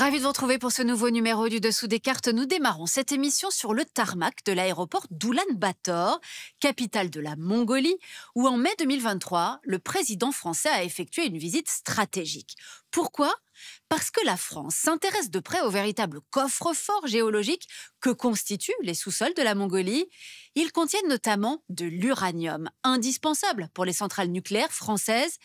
Ravi de vous retrouver pour ce nouveau numéro du Dessous des cartes. Nous démarrons cette émission sur le tarmac de l'aéroport d'Oulan-Bator, capitale de la Mongolie, où en mai 2023, le président français a effectué une visite stratégique. Pourquoi ? Parce que la France s'intéresse de près au véritable coffre-fort géologique que constituent les sous-sols de la Mongolie. Ils contiennent notamment de l'uranium, indispensable pour les centrales nucléaires françaises.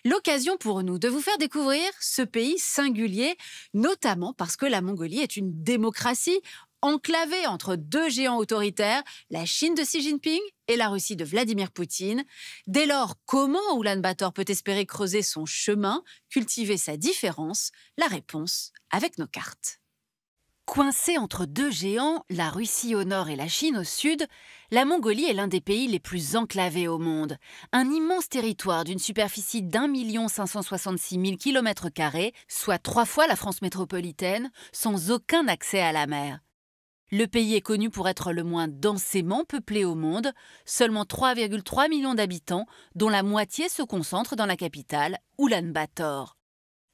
L'occasion pour nous de vous faire découvrir ce pays singulier, notamment parce que la Mongolie est une démocratie enclavée entre deux géants autoritaires, la Chine de Xi Jinping et la Russie de Vladimir Poutine. Dès lors, comment Oulan-Bator peut espérer creuser son chemin, cultiver sa différence? La réponse avec nos cartes. Coincée entre deux géants, la Russie au nord et la Chine au sud, la Mongolie est l'un des pays les plus enclavés au monde. Un immense territoire d'une superficie d'1 566 000 km², soit 3 fois la France métropolitaine, sans aucun accès à la mer. Le pays est connu pour être le moins densément peuplé au monde, seulement 3,3 millions d'habitants, dont la moitié se concentre dans la capitale, Oulan-Bator.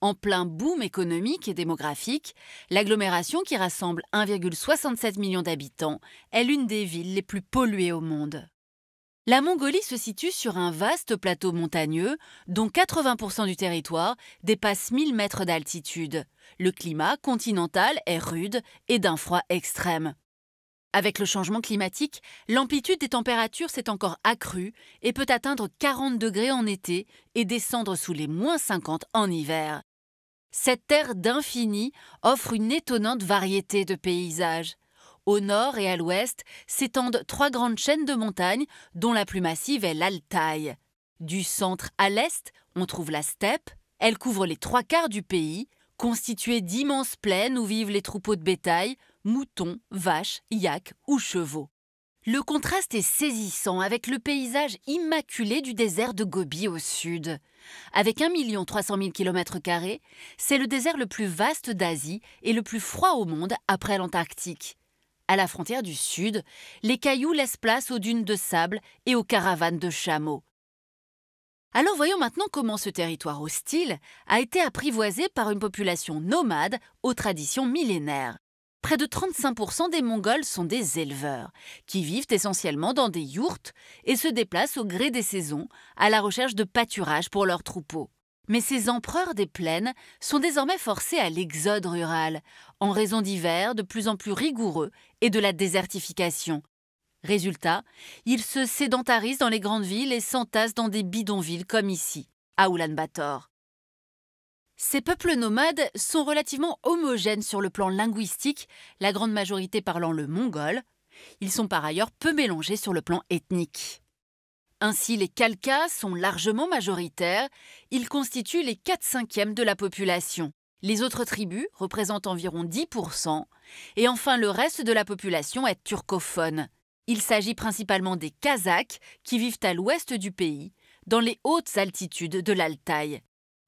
En plein boom économique et démographique, l'agglomération qui rassemble 1,67 million d'habitants est l'une des villes les plus polluées au monde. La Mongolie se situe sur un vaste plateau montagneux dont 80% du territoire dépasse 1000 mètres d'altitude. Le climat continental est rude et d'un froid extrême. Avec le changement climatique, l'amplitude des températures s'est encore accrue et peut atteindre 40 degrés en été et descendre sous les -50 en hiver. Cette terre d'infini offre une étonnante variété de paysages. Au nord et à l'ouest s'étendent 3 grandes chaînes de montagnes, dont la plus massive est l'Altaï. Du centre à l'est, on trouve la steppe. Elle couvre les 3/4 du pays, constituée d'immenses plaines où vivent les troupeaux de bétail, moutons, vaches, yaks ou chevaux. Le contraste est saisissant avec le paysage immaculé du désert de Gobi au sud. Avec 1 300 000 km², c'est le désert le plus vaste d'Asie et le plus froid au monde après l'Antarctique. À la frontière du sud, les cailloux laissent place aux dunes de sable et aux caravanes de chameaux. Alors voyons maintenant comment ce territoire hostile a été apprivoisé par une population nomade aux traditions millénaires. Près de 35% des Mongols sont des éleveurs, qui vivent essentiellement dans des yourtes et se déplacent au gré des saisons à la recherche de pâturage pour leurs troupeaux. Mais ces empereurs des plaines sont désormais forcés à l'exode rural, en raison d'hivers de plus en plus rigoureux et de la désertification. Résultat, ils se sédentarisent dans les grandes villes et s'entassent dans des bidonvilles comme ici, à Oulan-Bator. Ces peuples nomades sont relativement homogènes sur le plan linguistique, la grande majorité parlant le mongol. Ils sont par ailleurs peu mélangés sur le plan ethnique. Ainsi, les Khalkha sont largement majoritaires, ils constituent les 4/5 de la population. Les autres tribus représentent environ 10%, et enfin le reste de la population est turcophone. Il s'agit principalement des Kazakhs qui vivent à l'ouest du pays, dans les hautes altitudes de l'Altaï.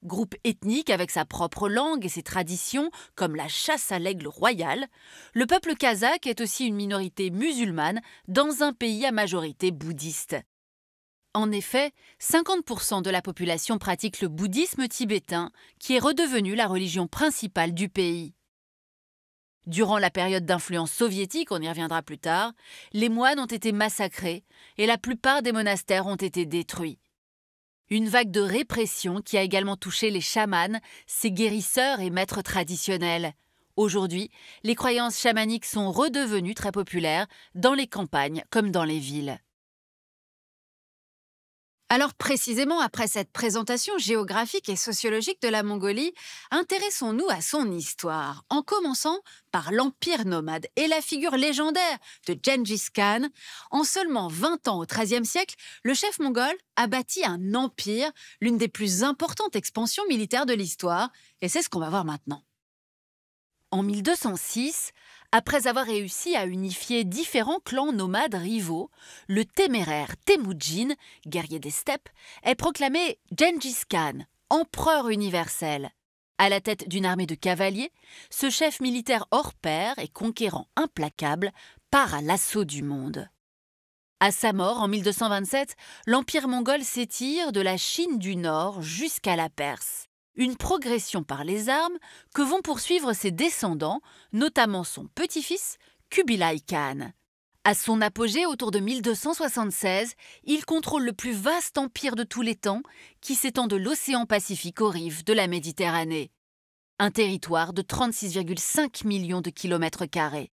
Groupe ethnique avec sa propre langue et ses traditions, comme la chasse à l'aigle royal, le peuple kazakh est aussi une minorité musulmane dans un pays à majorité bouddhiste. En effet, 50% de la population pratique le bouddhisme tibétain, qui est redevenu la religion principale du pays. Durant la période d'influence soviétique, on y reviendra plus tard, les moines ont été massacrés et la plupart des monastères ont été détruits. Une vague de répression qui a également touché les chamans, ces guérisseurs et maîtres traditionnels. Aujourd'hui, les croyances chamaniques sont redevenues très populaires dans les campagnes comme dans les villes. Alors précisément après cette présentation géographique et sociologique de la Mongolie, intéressons-nous à son histoire, en commençant par l'Empire nomade et la figure légendaire de Gengis Khan. En seulement 20 ans au XIIIe siècle, le chef mongol a bâti un empire, l'une des plus importantes expansions militaires de l'histoire, et c'est ce qu'on va voir maintenant. En 1206, après avoir réussi à unifier différents clans nomades rivaux, le téméraire Temujin, guerrier des steppes, est proclamé Gengis Khan, empereur universel. À la tête d'une armée de cavaliers, ce chef militaire hors pair et conquérant implacable part à l'assaut du monde. À sa mort en 1227, l'empire mongol s'étire de la Chine du Nord jusqu'à la Perse. Une progression par les armes que vont poursuivre ses descendants, notamment son petit-fils Kubilai Khan. À son apogée autour de 1276, il contrôle le plus vaste empire de tous les temps qui s'étend de l'océan Pacifique aux rives de la Méditerranée. Un territoire de 36,5 millions de kilomètres carrés.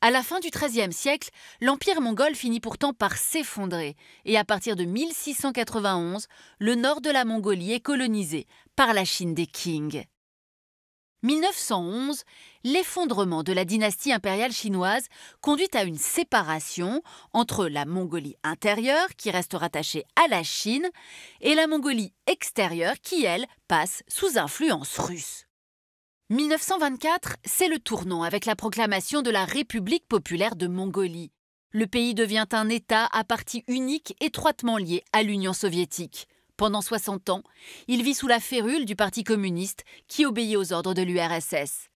À la fin du XIIIe siècle, l'empire mongol finit pourtant par s'effondrer et à partir de 1691, le nord de la Mongolie est colonisé par la Chine des Qing. 1911, l'effondrement de la dynastie impériale chinoise conduit à une séparation entre la Mongolie intérieure, qui reste rattachée à la Chine, et la Mongolie extérieure, qui, elle, passe sous influence russe. 1924, c'est le tournant avec la proclamation de la République populaire de Mongolie. Le pays devient un État à partie unique étroitement lié à l'Union soviétique. Pendant 60 ans, il vit sous la férule du Parti communiste qui obéit aux ordres de l'URSS.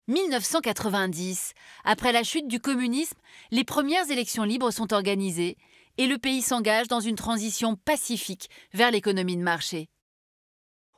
1990, après la chute du communisme, les premières élections libres sont organisées et le pays s'engage dans une transition pacifique vers l'économie de marché.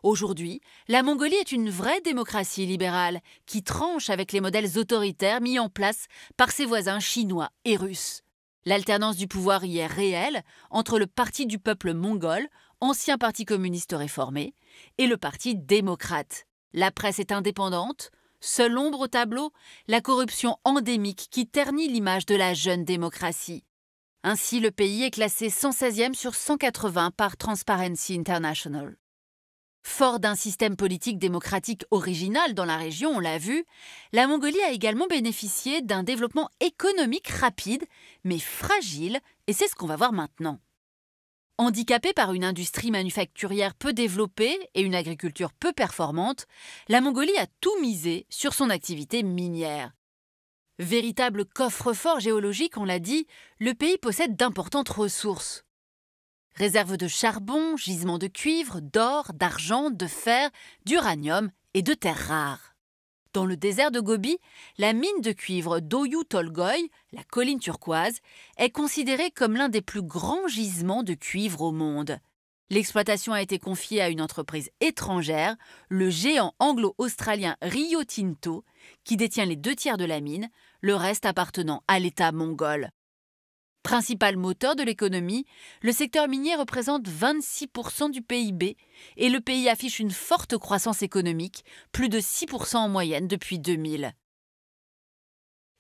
Aujourd'hui, la Mongolie est une vraie démocratie libérale qui tranche avec les modèles autoritaires mis en place par ses voisins chinois et russes. L'alternance du pouvoir y est réelle entre le Parti du peuple mongol, ancien parti communiste réformé, et le Parti démocrate. La presse est indépendante, seule ombre au tableau, la corruption endémique qui ternit l'image de la jeune démocratie. Ainsi, le pays est classé 116e sur 180 par Transparency International. Fort d'un système politique démocratique original dans la région, on l'a vu, la Mongolie a également bénéficié d'un développement économique rapide, mais fragile, et c'est ce qu'on va voir maintenant. Handicapée par une industrie manufacturière peu développée et une agriculture peu performante, la Mongolie a tout misé sur son activité minière. Véritable coffre-fort géologique, on l'a dit, le pays possède d'importantes ressources. Réserves de charbon, gisements de cuivre, d'or, d'argent, de fer, d'uranium et de terres rares. Dans le désert de Gobi, la mine de cuivre d'Oyu Tolgoi, la colline turquoise, est considérée comme l'un des plus grands gisements de cuivre au monde. L'exploitation a été confiée à une entreprise étrangère, le géant anglo-australien Rio Tinto, qui détient les 2 tiers de la mine, le reste appartenant à l'État mongol. Principal moteur de l'économie, le secteur minier représente 26% du PIB et le pays affiche une forte croissance économique, plus de 6% en moyenne depuis 2000.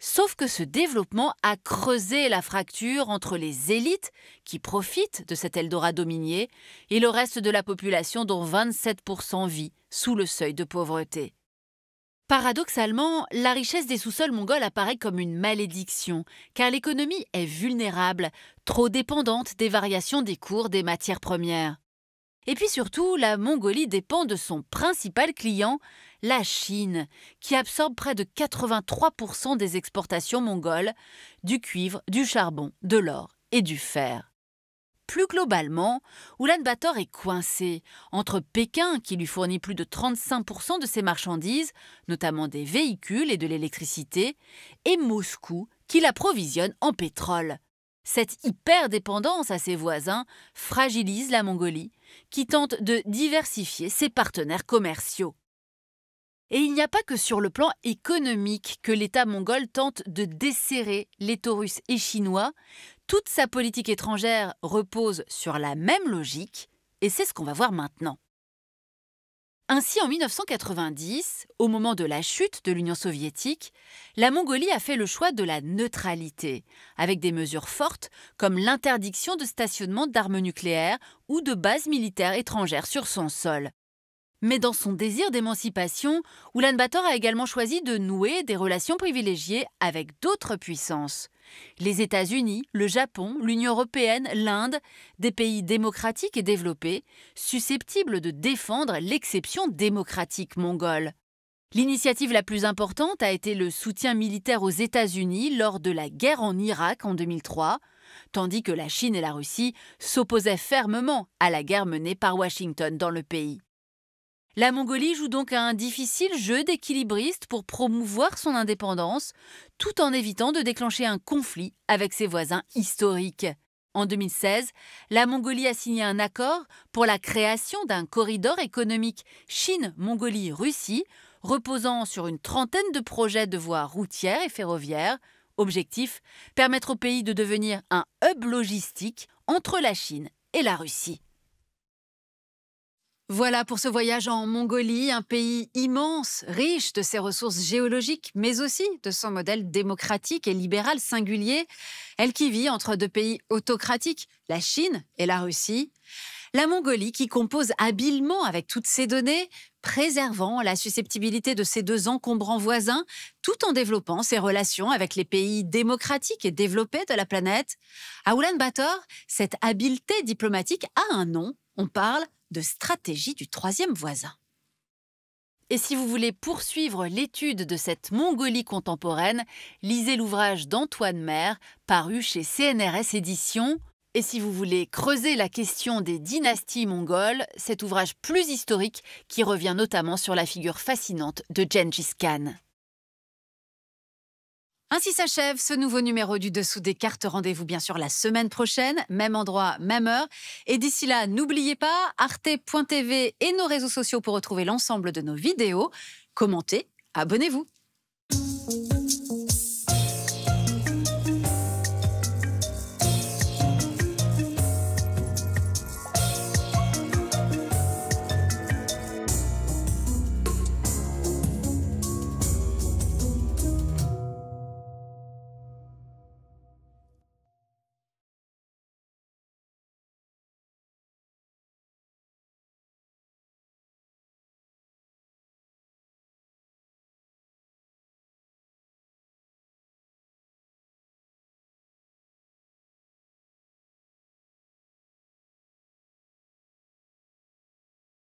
Sauf que ce développement a creusé la fracture entre les élites qui profitent de cet Eldorado minier et le reste de la population dont 27% vit sous le seuil de pauvreté. Paradoxalement, la richesse des sous-sols mongols apparaît comme une malédiction, car l'économie est vulnérable, trop dépendante des variations des cours des matières premières. Et puis surtout, la Mongolie dépend de son principal client, la Chine, qui absorbe près de 83% des exportations mongoles, du cuivre, du charbon, de l'or et du fer. Plus globalement, Oulan-Bator est coincé entre Pékin, qui lui fournit plus de 35% de ses marchandises, notamment des véhicules et de l'électricité, et Moscou, qui l'approvisionne en pétrole. Cette hyperdépendance à ses voisins fragilise la Mongolie, qui tente de diversifier ses partenaires commerciaux. Et il n'y a pas que sur le plan économique que l'État mongol tente de desserrer l'étau russe et chinois. Toute sa politique étrangère repose sur la même logique, et c'est ce qu'on va voir maintenant. Ainsi, en 1990, au moment de la chute de l'Union soviétique, la Mongolie a fait le choix de la neutralité, avec des mesures fortes comme l'interdiction de stationnement d'armes nucléaires ou de bases militaires étrangères sur son sol. Mais dans son désir d'émancipation, Oulan-Bator a également choisi de nouer des relations privilégiées avec d'autres puissances. Les États-Unis, le Japon, l'Union européenne, l'Inde, des pays démocratiques et développés, susceptibles de défendre l'exception démocratique mongole. L'initiative la plus importante a été le soutien militaire aux États-Unis lors de la guerre en Irak en 2003, tandis que la Chine et la Russie s'opposaient fermement à la guerre menée par Washington dans le pays. La Mongolie joue donc un difficile jeu d'équilibriste pour promouvoir son indépendance, tout en évitant de déclencher un conflit avec ses voisins historiques. En 2016, la Mongolie a signé un accord pour la création d'un corridor économique Chine-Mongolie-Russie, reposant sur une trentaine de projets de voies routières et ferroviaires. Objectif, permettre au pays de devenir un hub logistique entre la Chine et la Russie. Voilà pour ce voyage en Mongolie, un pays immense, riche de ses ressources géologiques, mais aussi de son modèle démocratique et libéral singulier. Elle qui vit entre deux pays autocratiques, la Chine et la Russie. La Mongolie qui compose habilement avec toutes ces données, préservant la susceptibilité de ses deux encombrants voisins, tout en développant ses relations avec les pays démocratiques et développés de la planète. À Oulan-Bator, cette habileté diplomatique a un nom, on parle de stratégie du troisième voisin. Et si vous voulez poursuivre l'étude de cette Mongolie contemporaine, lisez l'ouvrage d'Antoine Maire, paru chez CNRS Éditions. Et si vous voulez creuser la question des dynasties mongoles, cet ouvrage plus historique qui revient notamment sur la figure fascinante de Gengis Khan. Ainsi s'achève ce nouveau numéro du Dessous des cartes. Rendez-vous bien sûr la semaine prochaine, même endroit, même heure. Et d'ici là, n'oubliez pas, arte.tv et nos réseaux sociaux pour retrouver l'ensemble de nos vidéos. Commentez, abonnez-vous.